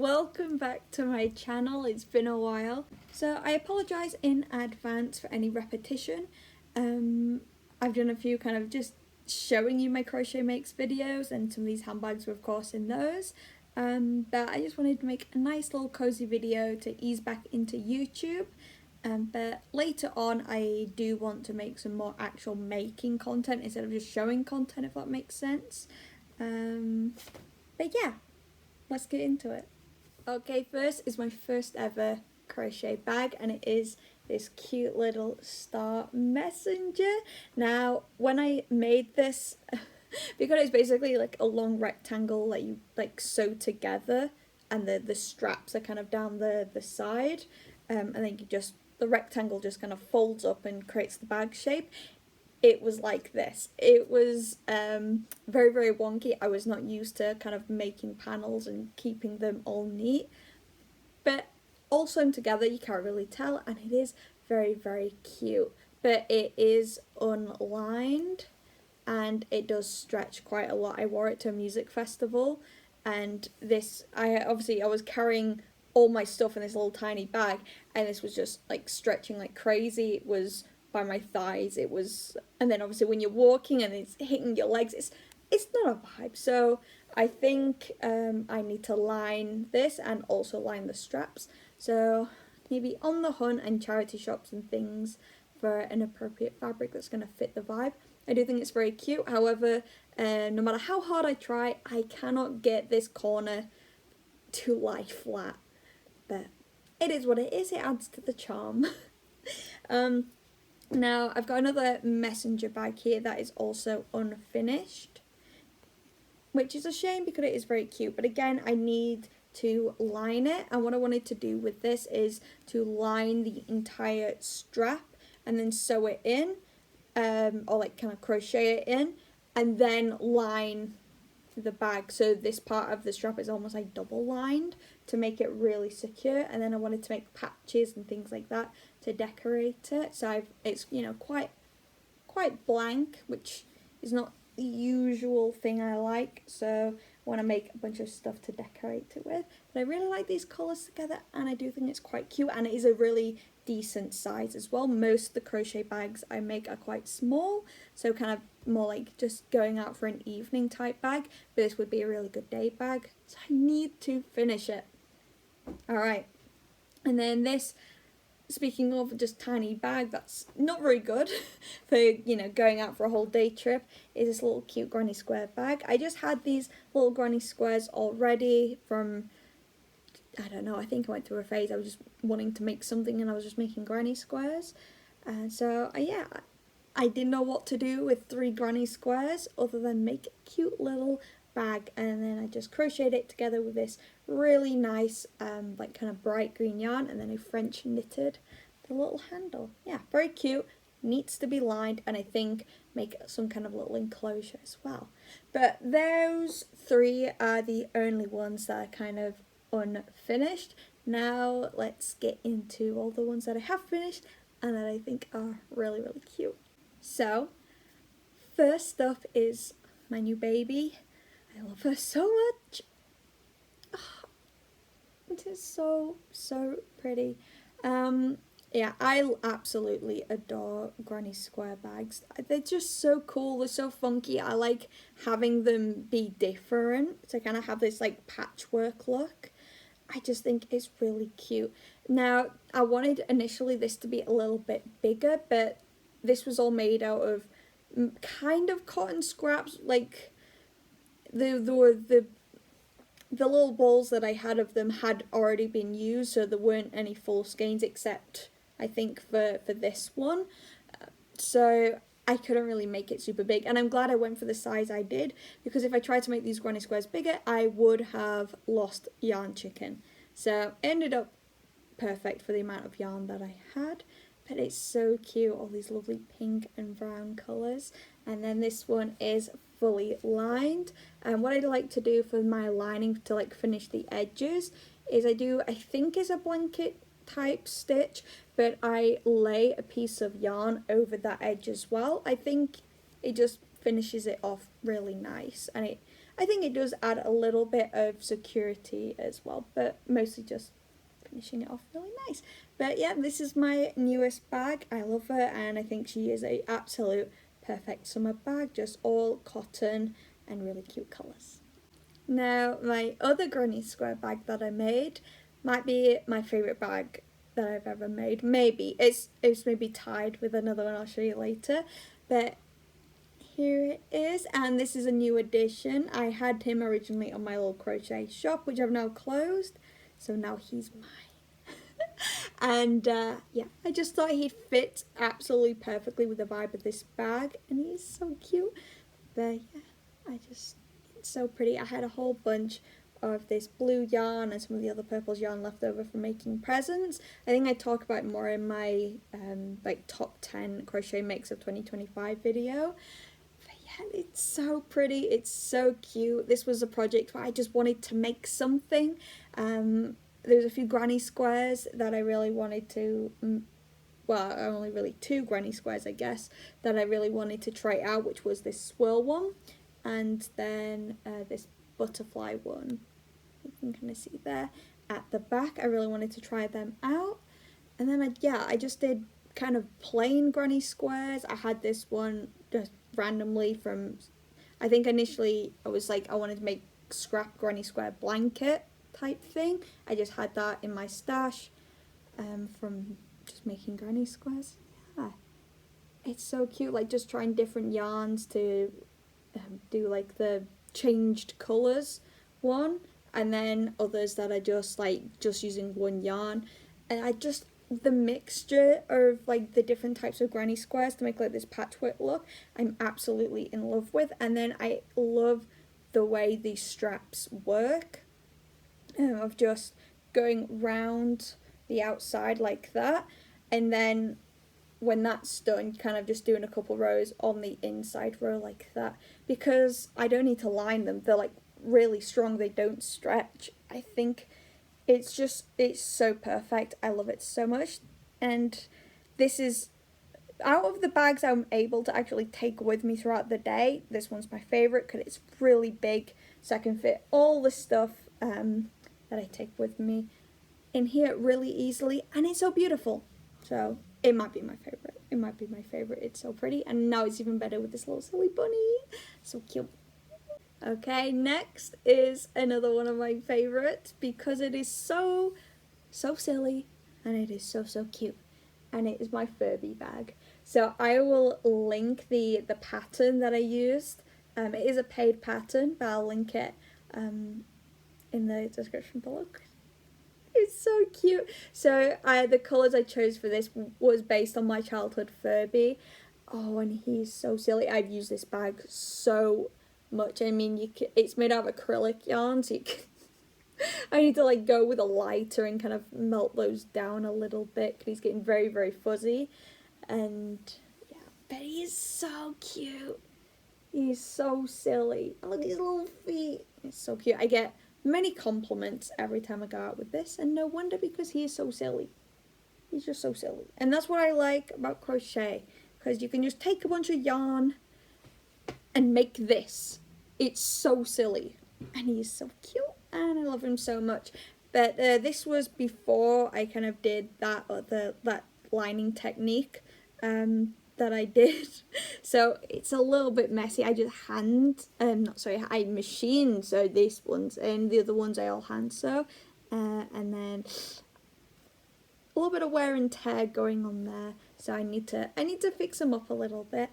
welcome back to my channel. It's been a while, so I apologise in advance for any repetition. I've done a few kind of just showing you my crochet makes videos, and some of these handbags were of course in those, but I just wanted to make a nice little cozy video to ease back into YouTube. But later on I do want to make some more actual making content instead of just showing content, if that makes sense. But yeah, let's get into it. Okay, first is my first ever crochet bag, and it is this cute little star messenger. Now, when I made this, because it's basically like a long rectangle that you like sew together, and the straps are kind of down the side, and then the rectangle just kind of folds up and creates the bag shape. It was like this. It was very, very wonky. I was not used to kind of making panels and keeping them all neat, but all sewn together you can't really tell, and it is very, very cute. But it is unlined and it does stretch quite a lot. I wore it to a music festival, and I was carrying all my stuff in this little tiny bag, and this was just like stretching like crazy. It was by my thighs, and then obviously when you're walking and it's hitting your legs, it's not a vibe. So I think I need to line this and also line the straps, so maybe on the hunt and charity shops and things for an appropriate fabric that's going to fit the vibe. I do think it's very cute. However, no matter how hard I try, I cannot get this corner to lie flat, but it is what it is. It adds to the charm. Now, I've got another messenger bag here that is also unfinished, which is a shame because it is very cute. But again, I need to line it, and what I wanted to do with this is to line the entire strap and then sew it in, or like kind of crochet it in, and then line the bag. So this part of the strap is almost like double lined to make it really secure, and then I wanted to make patches and things like that to decorate it. So it's quite blank, which is not the usual thing I like, so I want to make a bunch of stuff to decorate it with. But I really like these colours together, and I do think it's quite cute, and it is a really decent size as well. Most of the crochet bags I make are quite small, so kind of more like just going out for an evening type bag, but this would be a really good day bag, so I need to finish it. Alright, and then this, speaking of just tiny bag that's not very good for, you know, going out for a whole day trip, is this little cute granny square bag. I just had these little granny squares already from, I don't know, I think I went through a phase. I was just wanting to make something and I was just making granny squares. And so, yeah, I didn't know what to do with 3 granny squares other than make a cute little bag, and then I just crocheted it together with this really nice like kind of bright green yarn, and then I French knitted the little handle. Yeah, very cute, needs to be lined, and I think make some kind of little enclosure as well. But those 3 are the only ones that are kind of unfinished. Now let's get into all the ones that I have finished and that I think are really, really cute. So first up is my new baby. I love her so much. Oh, it is so, so pretty. Yeah, I absolutely adore granny square bags. They're just so cool. They're so funky. I like having them be different to kind of have this like patchwork look. I just think it's really cute. Now, I wanted initially this to be a little bit bigger, but this was all made out of kind of cotton scraps, like the little balls that I had of them had already been used, so there weren't any full skeins except I think for this one. So I couldn't really make it super big, and I'm glad I went for the size I did, because if I tried to make these granny squares bigger I would have lost yarn chicken. So it ended up perfect for the amount of yarn that I had. But it's so cute, all these lovely pink and brown colours. And then this one is fully lined, and what I like to do for my lining to like finish the edges is I think it's a blanket type stitch, but I lay a piece of yarn over that edge as well. I think it just finishes it off really nice, and I think it does add a little bit of security as well, but mostly just finishing it off really nice. But yeah, this is my newest bag. I love her, and I think she is a absolute perfect summer bag, just all cotton and really cute colours. Now, my other granny square bag that I made might be my favourite bag that I've ever made. Maybe. It's maybe tied with another one I'll show you later. But here it is, and this is a new addition. I had him originally on my little crochet shop, which I've now closed. So now he's mine. And yeah, I just thought he'd fit absolutely perfectly with the vibe of this bag, and he's so cute. But yeah, it's so pretty. I had a whole bunch of this blue yarn and some of the other purples yarn left over from making presents. I think I talk about it more in my like top 10 crochet makes of 2025 video. But yeah, it's so pretty, it's so cute. This was a project where I just wanted to make something. There's a few granny squares that I really wanted to, well, only really 2 granny squares I guess, that I really wanted to try out, which was this swirl one and then this butterfly one. You can kind of see there at the back. I really wanted to try them out. And then I just did kind of plain granny squares. I had this one just randomly from, I think initially I was like, I wanted to make scrap granny square blanket type thing. I just had that in my stash from just making granny squares. Yeah, it's so cute, like just trying different yarns to do like the changed colours one, and then others that are just using one yarn. And the mixture of like the different types of granny squares to make like this patchwork look, I'm absolutely in love with. And then I love the way these straps work, of just going round the outside like that, and then when that's done, kind of just doing a couple rows on the inside row like that, because I don't need to line them. They're like really strong, they don't stretch. I think it's so perfect. I love it so much. And this is, out of the bags I'm able to actually take with me throughout the day, this one's my favourite because it's really big, so I can fit all the stuff that I take with me in here really easily, and it's so beautiful. So it might be my favourite. It might be my favourite. It's so pretty, and now it's even better with this little silly bunny. So cute. Okay, next is another one of my favourites because it is so silly and it is so cute, and it is my Furby bag. So I will link the pattern that I used. It is a paid pattern, but I'll link it in the description below. It's so cute. So the colours I chose for this was based on my childhood Furby. Oh, and he's so silly. I've used this bag so much. I mean, it's made out of acrylic yarn, so I need to like go with a lighter and kind of melt those down a little bit because he's getting very fuzzy. And yeah, but he is so cute. He's so silly. And look at his little feet. It's so cute. I get many compliments every time I go out with this, and no wonder, because he is so silly. He's just so silly. And that's what I like about crochet, because you can just take a bunch of yarn and make this. It's so silly, and he's so cute, and I love him so much. But this was before I kind of did that lining technique that I did, so it's a little bit messy. I just I machined sew these ones, and the other ones I all hand sew, and then a little bit of wear and tear going on there, so I need to fix them up a little bit.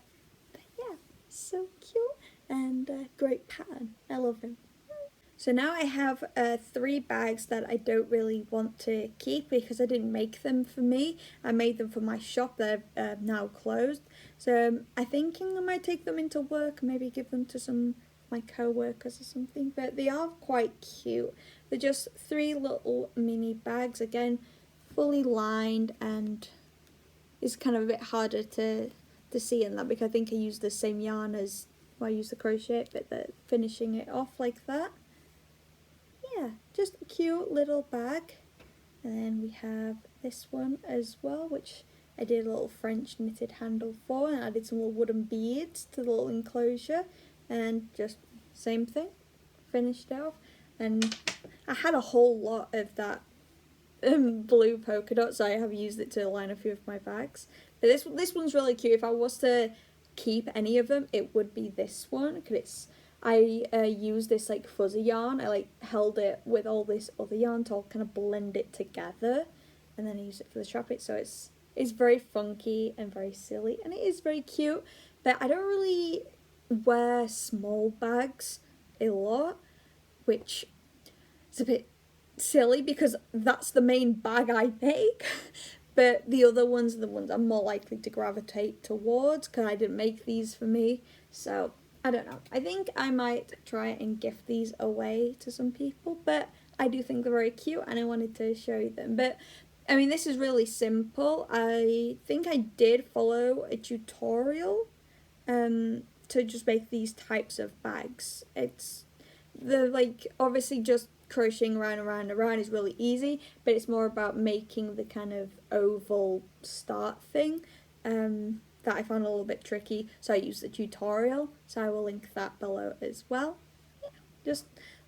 But yeah, so cute, and great pattern. I love him. So now I have 3 bags that I don't really want to keep because I didn't make them for me. I made them for my shop that I've now closed. So I'm thinking I might take them into work, maybe give them to some of my co-workers or something. But they are quite cute. They're just 3 little mini bags, again, fully lined, and it's kind of a bit harder to see in that because I think I used the same yarn as I used the crochet, but finishing it off like that. Yeah, just a cute little bag. And then we have this one as well, which I did a little French knitted handle for, and added some little wooden beads to the little enclosure, and just same thing, finished it off. And I had a whole lot of that blue polka dot, so I have used it to line a few of my bags. But this one's really cute. If I was to keep any of them, it would be this one, because I used this like fuzzy yarn. I like held it with all this other yarn to all kind of blend it together, and then I used it for the strap it. So it's very funky and very silly, and it is very cute. But I don't really wear small bags a lot, which is a bit silly because that's the main bag I make. But the other ones are the ones I'm more likely to gravitate towards because I didn't make these for me. So I don't know. I think I might try and gift these away to some people, but I do think they're very cute and I wanted to show you them. But I mean, this is really simple. I think I did follow a tutorial to just make these types of bags. The like obviously just crocheting around and around and around is really easy, but it's more about making the kind of oval start thing that I found a little bit tricky, so I used the tutorial, so I will link that below as well. Yeah, just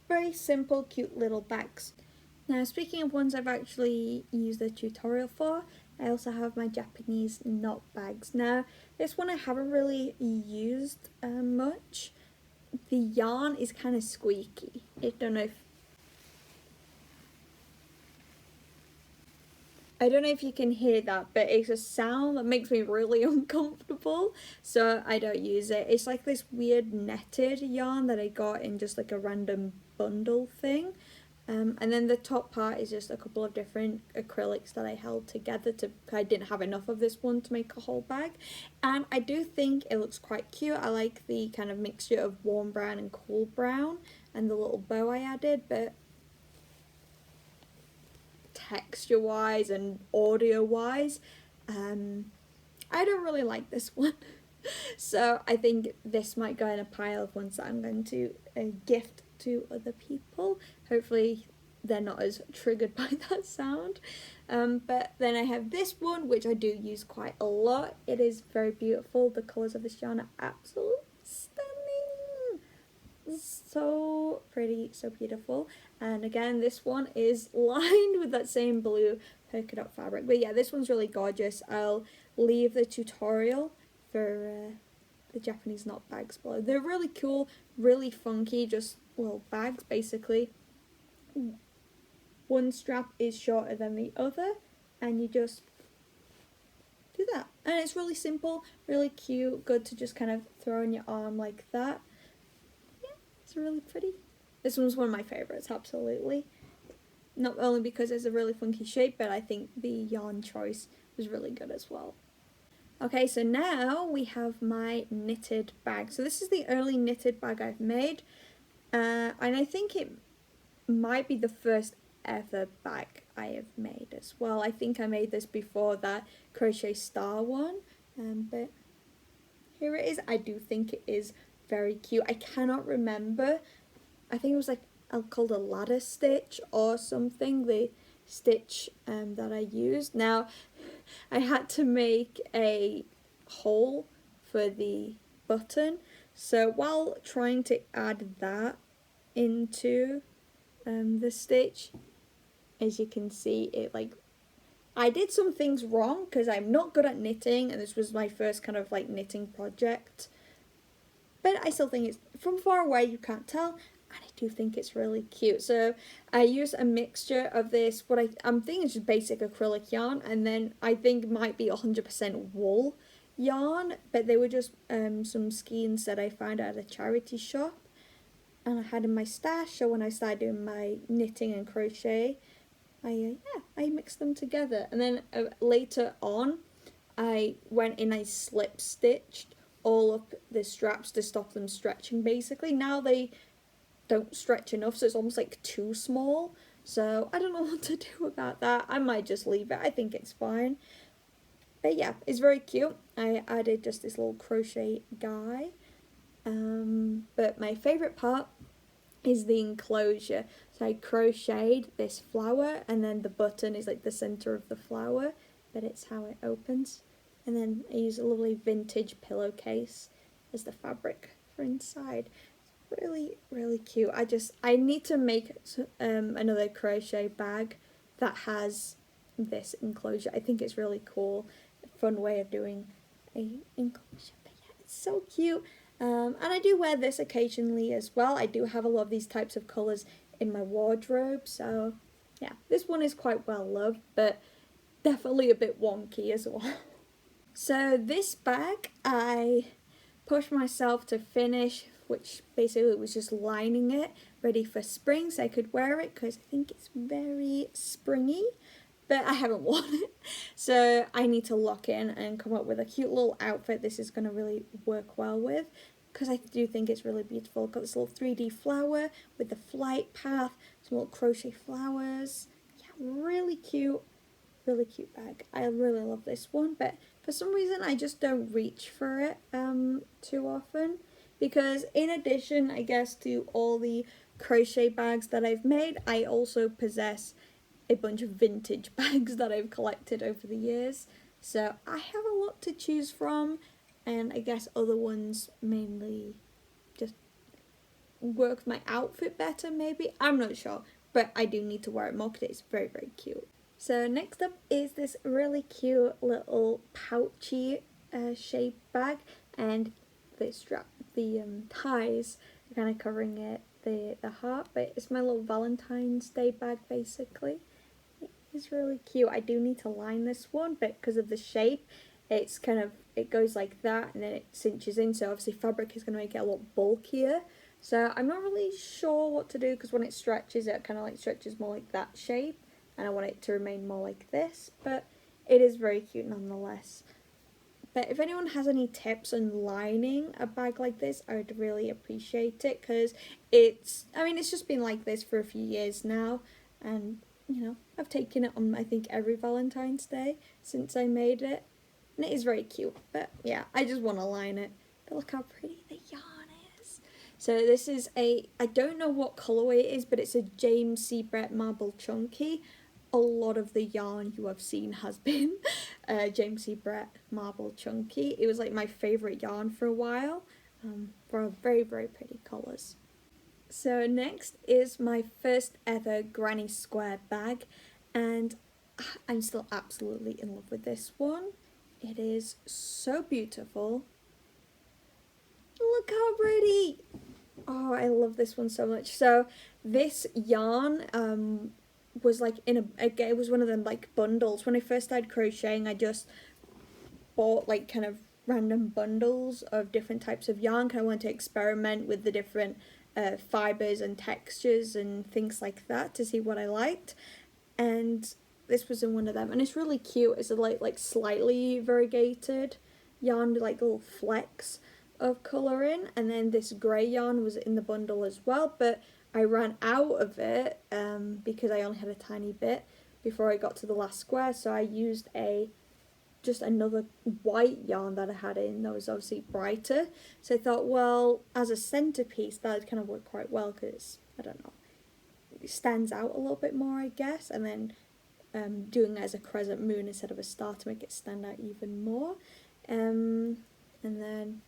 very simple cute little bags. Now speaking of ones I've actually used the tutorial for, I also have my Japanese knot bags. Now this one I haven't really used much. The yarn is kind of squeaky. I don't know if you can hear that, but it's a sound that makes me really uncomfortable, so I don't use it. It's like this weird netted yarn that I got in just like a random bundle thing. And then the top part is just a couple of different acrylics that I held together I didn't have enough of this one to make a whole bag. And I do think it looks quite cute. I like the kind of mixture of warm brown and cool brown and the little bow I added, but texture wise and audio wise, I don't really like this one. So I think this might go in a pile of ones that I'm going to gift to other people. Hopefully they're not as triggered by that sound. But then I have this one, which I do use quite a lot. It is very beautiful. The colours of this yarn are absolutely stunning. So pretty, so beautiful. And again, this one is lined with that same blue polka dot fabric. But yeah, this one's really gorgeous. I'll leave the tutorial for the Japanese knot bags below. They're really cool, really funky, just little bags basically. One strap is shorter than the other and you just do that. And it's really simple, really cute, good to just kind of throw on your arm like that. Yeah, it's really pretty. This one's one of my favourites, absolutely. Not only because it's a really funky shape, but I think the yarn choice was really good as well. Okay, so now we have my knitted bag. So this is the only knitted bag I've made. And I think it might be the first ever bag I have made as well. I think I made this before that crochet star one. But here it is. I do think it is very cute. I cannot remember. I think it was like called a ladder stitch or something, the stitch that I used. Now I had to make a hole for the button, so while trying to add that into the stitch, as you can see, it like I did some things wrong because I'm not good at knitting and this was my first kind of like knitting project, but I still think it's, from far away you can't tell, and I do think it's really cute. So I use a mixture of this, what I'm thinking is just basic acrylic yarn, and then I think might be 100% wool yarn, but they were just some skeins that I found at a charity shop and I had in my stash. So when I started doing my knitting and crochet, I mixed them together, and then later on I went in, I slip stitched all up the straps to stop them stretching basically. Now they don't stretch enough, so it's almost like too small, so I don't know what to do about that. I might just leave it. I think it's fine. But yeah, it's very cute. I added just this little crochet guy, but my favourite part is the enclosure. So I crocheted this flower, and then the button is like the centre of the flower, but it's how it opens. And then I use a lovely vintage pillowcase as the fabric for inside. It's really, really cute. I need to make another crochet bag that has this enclosure. I think it's really cool, a fun way of doing a enclosure. But yeah, it's so cute. And I do wear this occasionally as well. I do have a lot of these types of colours in my wardrobe, so yeah, this one is quite well loved, but definitely a bit wonky as well. So this bag I pushed myself to finish, which basically was just lining it ready for spring so I could wear it because I think it's very springy, but I haven't worn it. So I need to lock in and come up with a cute little outfit this is going to really work well with, because I do think it's really beautiful. Got this little 3D flower with the flight path, some little crochet flowers. Yeah, really cute bag. I really love this one, but for some reason I just don't reach for it too often, because in addition, I guess, to all the crochet bags that I've made, I also possess a bunch of vintage bags that I've collected over the years. So I have a lot to choose from, and I guess other ones mainly just work my outfit better, maybe. I'm not sure, but I do need to wear it more because it's very, very cute. So next up is this really cute little pouchy shaped bag, and the strap, the ties are kind of covering it, the heart, but it's my little Valentine's Day bag basically. It's really cute. I do need to line this one, but because of the shape, it's kind of, it goes like that and then it cinches in, so obviously fabric is going to make it a lot bulkier. So I'm not really sure what to do, because when it stretches, it kind of like stretches more like that shape, and I want it to remain more like this, but it is very cute nonetheless. But if anyone has any tips on lining a bag like this, I would really appreciate it, because it's just been like this for a few years now, and you know, I've taken it on I think every Valentine's Day since I made it, and it is very cute. But yeah, I just want to line it. But look how pretty the yarn is. So this is I don't know what colourway it is, but it's a James C. Brett Marble Chunky. A lot of the yarn you have seen has been James C. Brett Marble Chunky. It was like my favourite yarn for a while, for very, very pretty colours. So next is my first ever granny square bag, and I'm still absolutely in love with this one. It is so beautiful. Look how pretty! Oh, I love this one so much. So this yarn was like it was one of them like bundles. When I first started crocheting, I just bought like kind of random bundles of different types of yarn, because I wanted to experiment with the different fibers and textures and things like that to see what I liked, and this was in one of them, and it's really cute. It's a like slightly variegated yarn with like little flecks of colouring, and then this grey yarn was in the bundle as well, but I ran out of it because I only had a tiny bit before I got to the last square, so I used just another white yarn that I had in that was obviously brighter. So I thought, well, as a centerpiece, that would kind of work quite well, because, I don't know, it stands out a little bit more, I guess, and then doing it as a crescent moon instead of a star to make it stand out even more. And then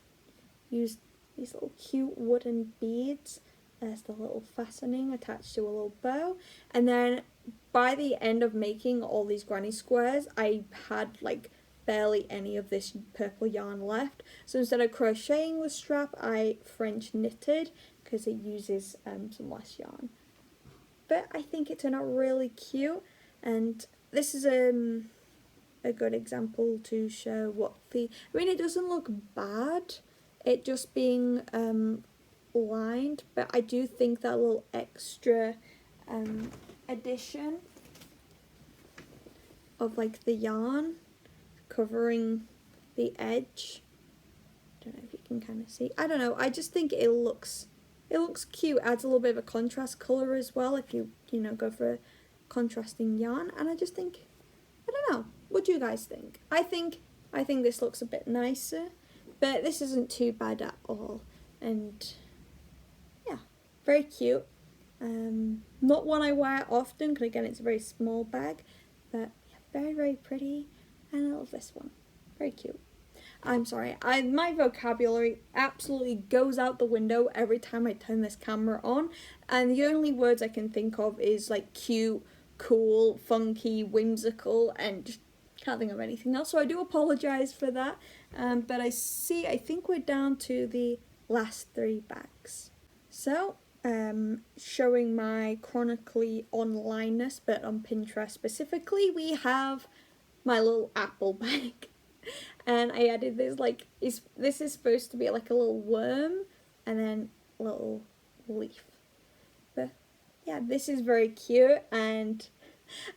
use these little cute wooden beads as the little fastening attached to a little bow. And then by the end of making all these granny squares, I had like barely any of this purple yarn left, so instead of crocheting the strap, I French knitted, because it uses some less yarn. But I think it turned out really cute, and this is a good example to show what it doesn't look bad, it just being lined, but I do think that little extra addition of like the yarn covering the edge, I don't know if you can kind of see, I don't know, I just think it looks cute, adds a little bit of a contrast colour as well if you go for a contrasting yarn, and I just think, I don't know, what do you guys think? I think this looks a bit nicer, but this isn't too bad at all, and yeah, very cute. Not one I wear often, because again it's a very small bag, but yeah, very, very pretty. And I love this one. Very cute. I'm sorry, my vocabulary absolutely goes out the window every time I turn this camera on, and the only words I can think of is like cute, cool, funky, whimsical, and just can't think of anything else, so I do apologise for that. But I think we're down to the last 3 bags. So, showing my chronically onlineness, but on Pinterest specifically, we have my little apple bag. And I added this, like, this is supposed to be like a little worm and then a little leaf. But yeah, this is very cute, and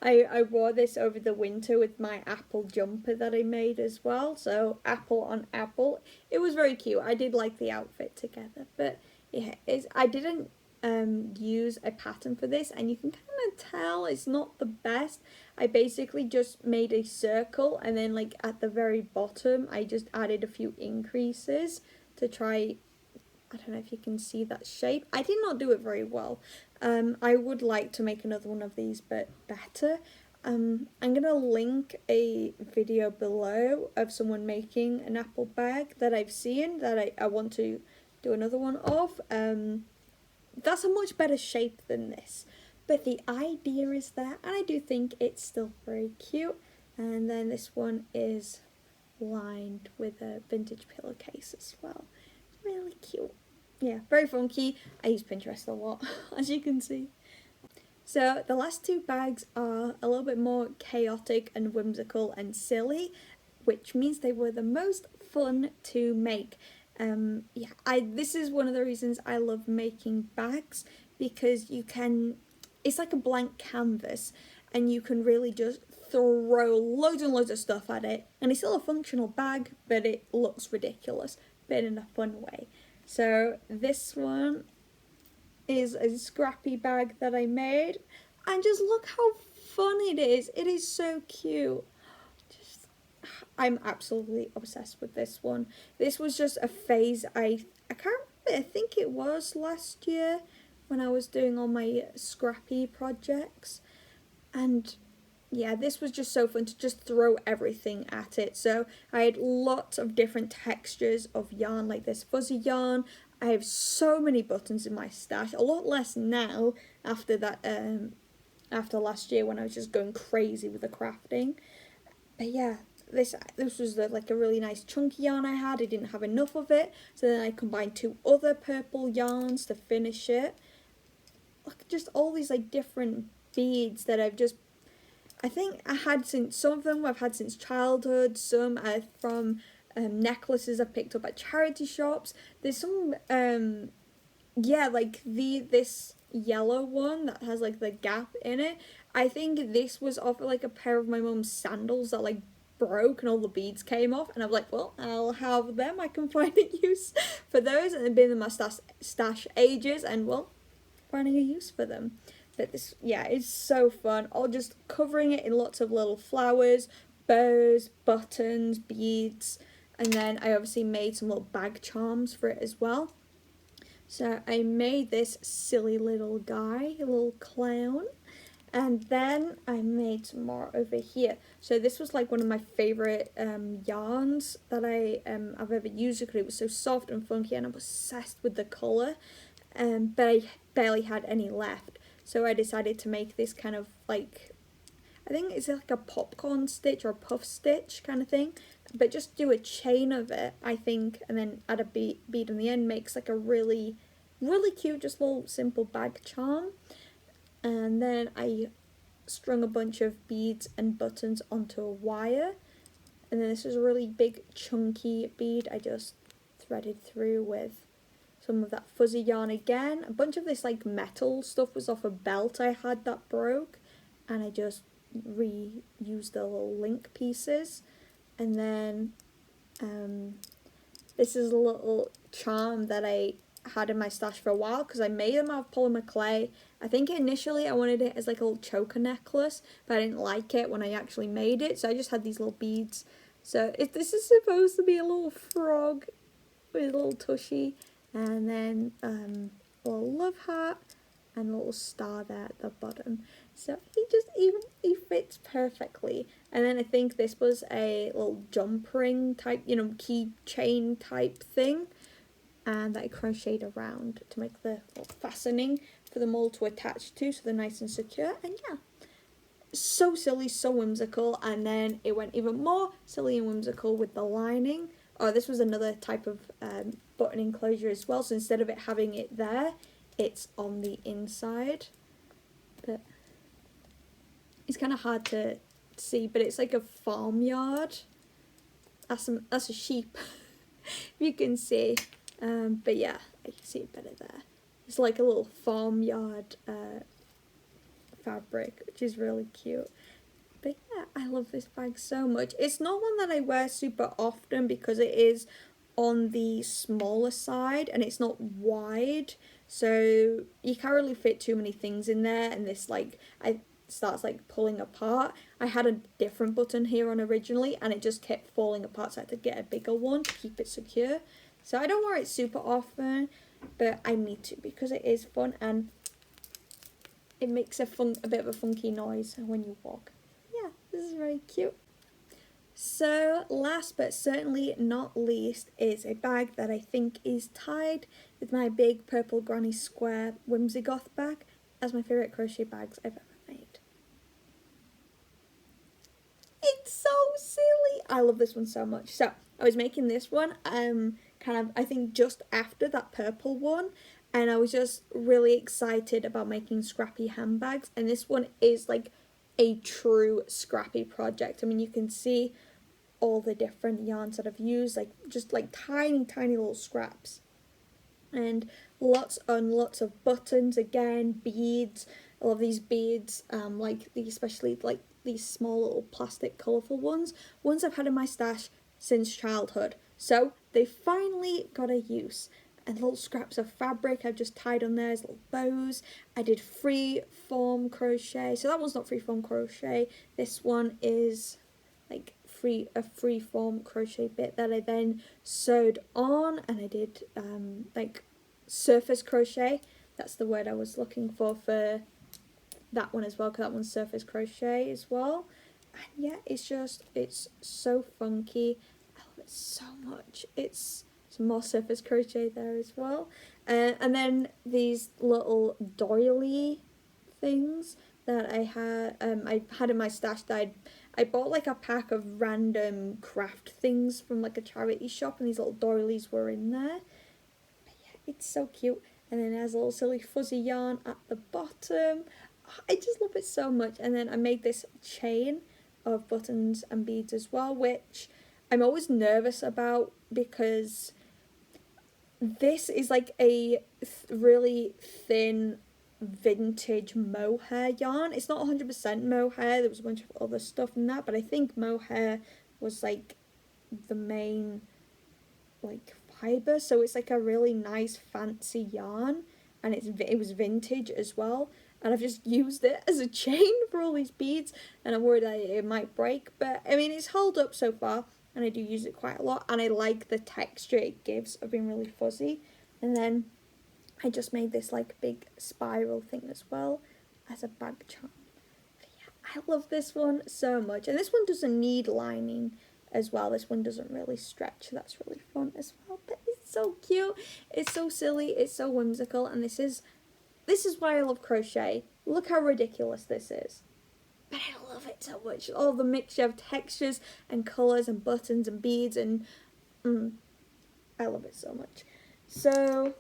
I wore this over the winter with my apple jumper that I made as well. So apple on apple. It was very cute. I did like the outfit together. But yeah, I didn't use a pattern for this, and you can kind of tell it's not the best. I basically just made a circle, and then like at the very bottom I just added a few increases to try, I don't know if you can see that shape. I did not do it very well. I would like to make another one of these, but better. I'm gonna link a video below of someone making an apple bag that I've seen that I want to do another one of. That's a much better shape than this, but the idea is there, and I do think it's still very cute. And then this one is lined with a vintage pillowcase as well. Really cute. Yeah, very funky. I use Pinterest a lot, as you can see. So the last 2 bags are a little bit more chaotic and whimsical and silly, which means they were the most fun to make. This is one of the reasons I love making bags, because it's like a blank canvas, and you can really just throw loads and loads of stuff at it, and it's still a functional bag, but it looks ridiculous, but in a fun way. So this one is a scrappy bag that I made, and just look how fun it is. It is so cute. I'm absolutely obsessed with this one. This was just a phase I can't remember, I think it was last year when I was doing all my scrappy projects, and yeah, this was just so fun to just throw everything at it. So I had lots of different textures of yarn, like this fuzzy yarn. I have so many buttons in my stash, a lot less now after that, after last year when I was just going crazy with the crafting. But yeah, this was like a really nice chunky yarn I had. I didn't have enough of it, so then I combined 2 other purple yarns to finish it. Look, just all these like different beads that I think I had since, some of them I've had since childhood, some are from necklaces I've picked up at charity shops. There's some, like this yellow one that has like the gap in it. I think this was off like a pair of my mum's sandals that like broke and all the beads came off, and I was like, well, I'll have them. I can find a use for those, and they've been in my stash ages, and well, finding a use for them. But this, yeah, it's so fun. All just covering it in lots of little flowers, bows, buttons, beads, and then I obviously made some little bag charms for it as well. So I made this silly little guy, a little clown, and then I made some more over here. So this was like one of my favourite yarns that I've ever used, because it was so soft and funky, and I'm obsessed with the colour, but I barely had any left. So I decided to make this kind of like, I think it's like a popcorn stitch or a puff stitch kind of thing, but just do a chain of it, I think, and then add a bead on the end, makes like a really, really cute, just little simple bag charm. And then I strung a bunch of beads and buttons onto a wire, and then this is a really big chunky bead I just threaded through with some of that fuzzy yarn again. A bunch of this like metal stuff was off a belt I had that broke, and I just reused the little link pieces. And then this is a little charm that I had in my stash for a while, because I made them out of polymer clay. I think initially I wanted it as like a little choker necklace, but I didn't like it when I actually made it, so I just had these little beads. So this is supposed to be a little frog with a little tushy, and then a little love heart and a little star there at the bottom. So he fits perfectly. And then I think this was a little jump ring type, you know, key chain type thing, and that I crocheted around to make the little fastening for them all to attach to, so they're nice and secure. And yeah, so silly, so whimsical. And then it went even more silly and whimsical with the lining. Oh, this was another type of button enclosure as well, so instead of it having it there, it's on the inside. But it's kind of hard to see, but it's like a farmyard. That's a sheep, if you can see. But yeah, I can see it better there. It's like a little farmyard fabric, which is really cute. But yeah, I love this bag so much. It's not one that I wear super often because it is on the smaller side and it's not wide, so you can't really fit too many things in there, and this starts like pulling apart. I had a different button here on originally and it just kept falling apart, so I had to get a bigger one to keep it secure. So I don't wear it super often, but I need to because it is fun and it makes a bit of a funky noise when you walk. Yeah, this is very cute. So last but certainly not least is a bag that I think is tied with my big purple granny square Whimsy Goth bag as my favourite crochet bags I've ever made. It's so silly! I love this one so much. So I was making this one kind of, I think, just after that purple one, and I was just really excited about making scrappy handbags, and this one is like a true scrappy project. I mean, you can see all the different yarns that I've used, like just like tiny little scraps, and lots and lots of buttons, again, beads. I love these beads, like these, especially like these small little plastic colourful ones I've had in my stash since childhood, so they finally got a use. And little scraps of fabric I've just tied on there as little bows. I did free form crochet, so that one's not free form crochet, this one is like a free form crochet bit that I then sewed on, and I did like surface crochet, that's the word I was looking for that one as well, because that one's surface crochet as well. And yeah, it's so funky. I love it so much. It's some more surface crochet there as well. And then these little doily things that I had in my stash that I bought like a pack of random craft things from like a charity shop, and these little doilies were in there. But yeah, it's so cute. And then it has a little silly fuzzy yarn at the bottom. I just love it so much. And then I made this chain of buttons and beads as well, which I'm always nervous about because this is like a really thin vintage mohair yarn. It's not 100% mohair, there was a bunch of other stuff in that, but I think mohair was like the main like fibre, so it's like a really nice fancy yarn, and it was vintage as well, and I've just used it as a chain for all these beads, and I'm worried that it might break, but I mean it's held up so far, and I do use it quite a lot, and I like the texture it gives of being really fuzzy. And then I just made this like big spiral thing as well as a bag charm. But yeah, I love this one so much, and this one doesn't need lining as well. This one doesn't really stretch, so that's really fun as well. But it's so cute, it's so silly, it's so whimsical, and this is why I love crochet. Look how ridiculous this is. But I love it so much. All the mixture of textures and colours and buttons and beads, and I love it so much. So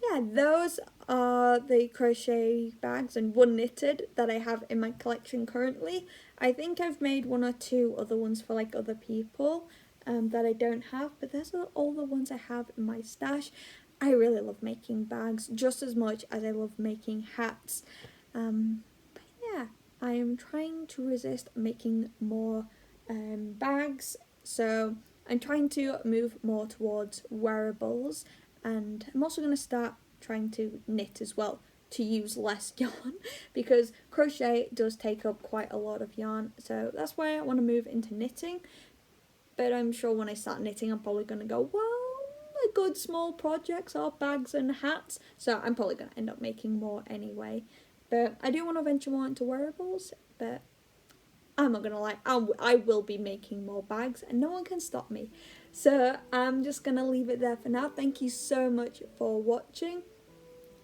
yeah, those are the crochet bags and one knitted that I have in my collection currently. I think I've made one or two other ones for like other people that I don't have, but those are all the ones I have in my stash. I really love making bags just as much as I love making hats. But yeah, I am trying to resist making more bags, so I'm trying to move more towards wearables, and I'm also going to start trying to knit as well to use less yarn, because crochet does take up quite a lot of yarn, so that's why I want to move into knitting. But I'm sure when I start knitting I'm probably going to go, well, the good small projects are bags and hats, so I'm probably going to end up making more anyway. But I do want to venture more into wearables, but I'm not gonna lie, I will be making more bags and no one can stop me. So I'm just gonna leave it there for now. Thank you so much for watching.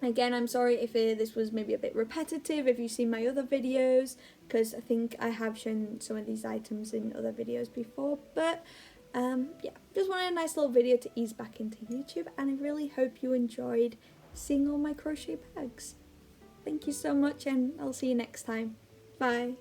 Again, I'm sorry if this was maybe a bit repetitive, if you've seen my other videos, because I think I have shown some of these items in other videos before, but yeah, just wanted a nice little video to ease back into YouTube, and I really hope you enjoyed seeing all my crochet bags. Thank you so much, and I'll see you next time. Bye.